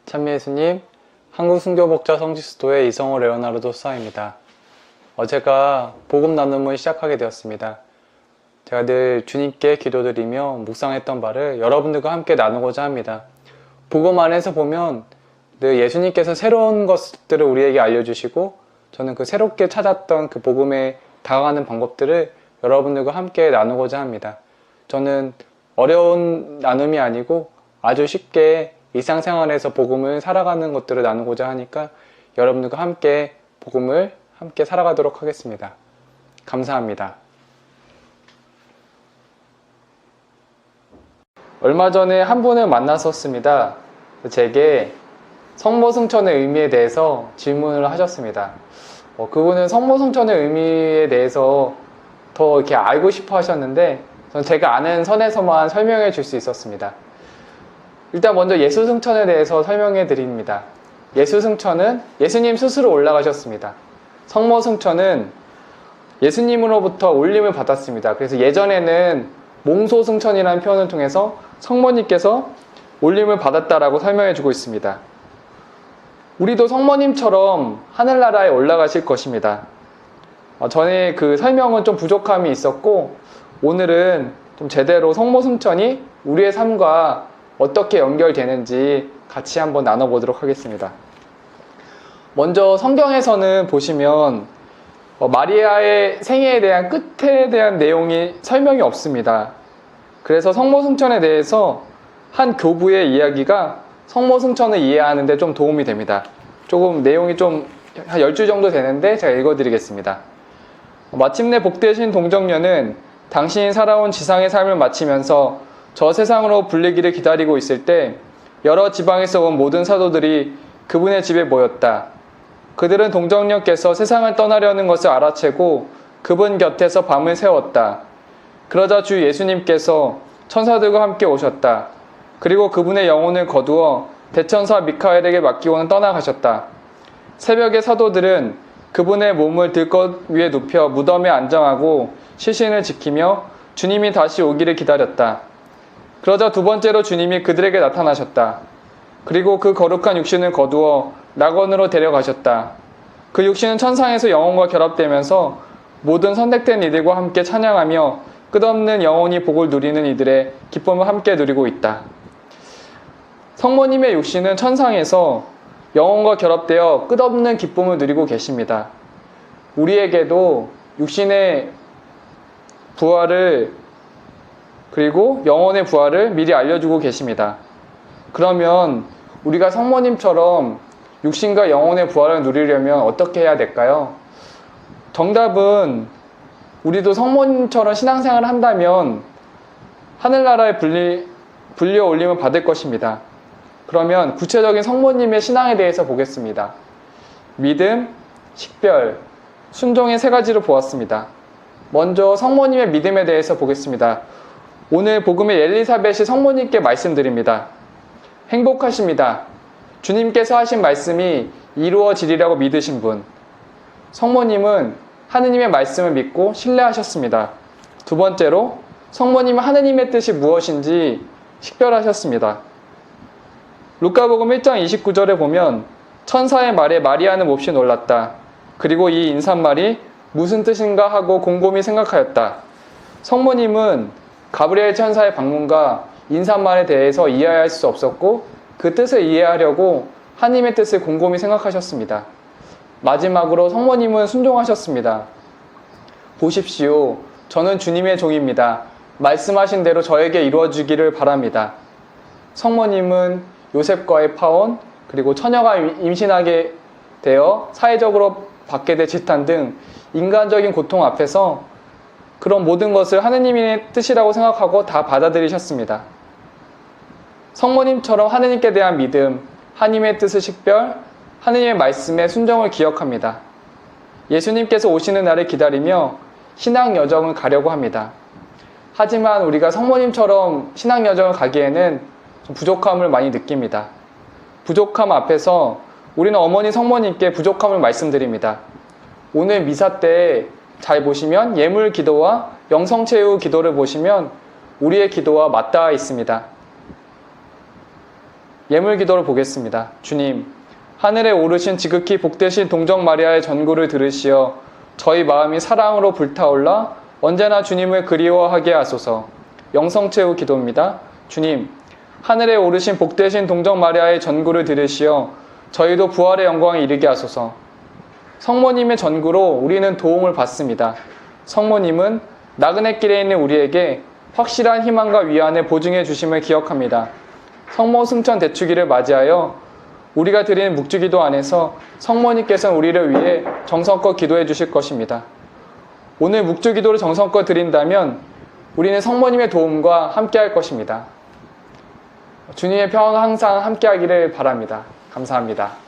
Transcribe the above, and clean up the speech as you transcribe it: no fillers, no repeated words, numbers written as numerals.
참미예수님, 한국순교복자 성지수도의 이성호 레오나르도 수사입니다. 어제가 복음 나눔을 시작하게 되었습니다. 제가 늘 주님께 기도드리며 묵상했던 바를 여러분들과 함께 나누고자 합니다. 복음 안에서 보면 늘 예수님께서 새로운 것들을 우리에게 알려주시고 저는 그 새롭게 찾았던 그 복음에 다가가는 방법들을 여러분들과 함께 나누고자 합니다. 저는 어려운 나눔이 아니고 아주 쉽게 일상생활에서 복음을 살아가는 것들을 나누고자 하니까 여러분들과 함께 복음을 함께 살아가도록 하겠습니다. 감사합니다. 얼마 전에 한 분을 만났었습니다. 제게 성모승천의 의미에 대해서 질문을 하셨습니다. 그분은 성모승천의 의미에 대해서 더 이렇게 알고 싶어 하셨는데 저는 제가 아는 선에서만 설명해 줄 수 있었습니다. 일단 먼저 예수승천에 대해서 설명해 드립니다. 예수승천은 예수님 스스로 올라가셨습니다. 성모승천은 예수님으로부터 올림을 받았습니다. 그래서 예전에는 몽소승천이라는 표현을 통해서 성모님께서 올림을 받았다라고 설명해 주고 있습니다. 우리도 성모님처럼 하늘나라에 올라가실 것입니다. 전에 그 설명은 좀 부족함이 있었고 오늘은 좀 제대로 성모승천이 우리의 삶과 어떻게 연결되는지 같이 한번 나눠보도록 하겠습니다. 먼저 성경에서는 보시면 마리아의 생애에 대한 끝에 대한 내용이 설명이 없습니다. 그래서 성모승천에 대해서 한 교부의 이야기가 성모승천을 이해하는 데 좀 도움이 됩니다. 조금 내용이 좀 한 10줄 정도 되는데 제가 읽어드리겠습니다. 마침내 복되신 동정녀는 당신이 살아온 지상의 삶을 마치면서 저 세상으로 불리기를 기다리고 있을 때 여러 지방에서 온 모든 사도들이 그분의 집에 모였다. 그들은 동정녀께서 세상을 떠나려는 것을 알아채고 그분 곁에서 밤을 새웠다. 그러자 주 예수님께서 천사들과 함께 오셨다. 그리고 그분의 영혼을 거두어 대천사 미카엘에게 맡기고는 떠나가셨다. 새벽에 사도들은 그분의 몸을 들것 위에 눕혀 무덤에 안장하고 시신을 지키며 주님이 다시 오기를 기다렸다. 그러자 두 번째로 주님이 그들에게 나타나셨다. 그리고 그 거룩한 육신을 거두어 낙원으로 데려가셨다. 그 육신은 천상에서 영혼과 결합되면서 모든 선택된 이들과 함께 찬양하며 끝없는 영원히 복을 누리는 이들의 기쁨을 함께 누리고 있다. 성모님의 육신은 천상에서 영혼과 결합되어 끝없는 기쁨을 누리고 계십니다. 우리에게도 육신의 부활을 그리고 영혼의 부활을 미리 알려주고 계십니다. 그러면 우리가 성모님처럼 육신과 영혼의 부활을 누리려면 어떻게 해야 될까요? 정답은 우리도 성모님처럼 신앙생활을 한다면 하늘나라에 불려 올림을 받을 것입니다. 그러면 구체적인 성모님의 신앙에 대해서 보겠습니다. 믿음, 식별, 순종의 세 가지로 보았습니다. 먼저 성모님의 믿음에 대해서 보겠습니다. 오늘 복음의 엘리사벳이 성모님께 말씀드립니다. 행복하십니다. 주님께서 하신 말씀이 이루어지리라고 믿으신 분. 성모님은 하느님의 말씀을 믿고 신뢰하셨습니다. 두 번째로 성모님은 하느님의 뜻이 무엇인지 식별하셨습니다. 루카복음 1장 29절에 보면 천사의 말에 마리아는 몹시 놀랐다. 그리고 이 인사말이 무슨 뜻인가 하고 곰곰이 생각하였다. 성모님은 가브리엘 천사의 방문과 인사말에 대해서 이해할 수 없었고 그 뜻을 이해하려고 하나님의 뜻을 곰곰이 생각하셨습니다. 마지막으로 성모님은 순종하셨습니다. 보십시오. 저는 주님의 종입니다. 말씀하신 대로 저에게 이루어지기를 바랍니다. 성모님은 요셉과의 파혼 그리고 처녀가 임신하게 되어 사회적으로 받게 될 지탄 등 인간적인 고통 앞에서 그런 모든 것을 하느님의 뜻이라고 생각하고 다 받아들이셨습니다. 성모님처럼 하느님께 대한 믿음, 하느님의 뜻을 식별, 하느님의 말씀에 순종을 기억합니다. 예수님께서 오시는 날을 기다리며 신앙 여정을 가려고 합니다. 하지만 우리가 성모님처럼 신앙 여정을 가기에는 좀 부족함을 많이 느낍니다. 부족함 앞에서 우리는 어머니 성모님께 부족함을 말씀드립니다. 오늘 미사 때 잘 보시면 예물 기도와 영성체후 기도를 보시면 우리의 기도와 맞닿아 있습니다. 예물 기도를 보겠습니다. 주님, 하늘에 오르신 지극히 복되신 동정 마리아의 전구를 들으시어 저희 마음이 사랑으로 불타올라 언제나 주님을 그리워하게 하소서. 영성체후 기도입니다. 주님, 하늘에 오르신 복되신 동정 마리아의 전구를 들으시어 저희도 부활의 영광에 이르게 하소서. 성모님의 전구로 우리는 도움을 받습니다. 성모님은 나그네 길에 있는 우리에게 확실한 희망과 위안을 보증해 주심을 기억합니다. 성모 승천 대축일을 맞이하여 우리가 드리는 묵주기도 안에서 성모님께서는 우리를 위해 정성껏 기도해 주실 것입니다. 오늘 묵주기도를 정성껏 드린다면 우리는 성모님의 도움과 함께 할 것입니다. 주님의 평화가 항상 함께 하기를 바랍니다. 감사합니다.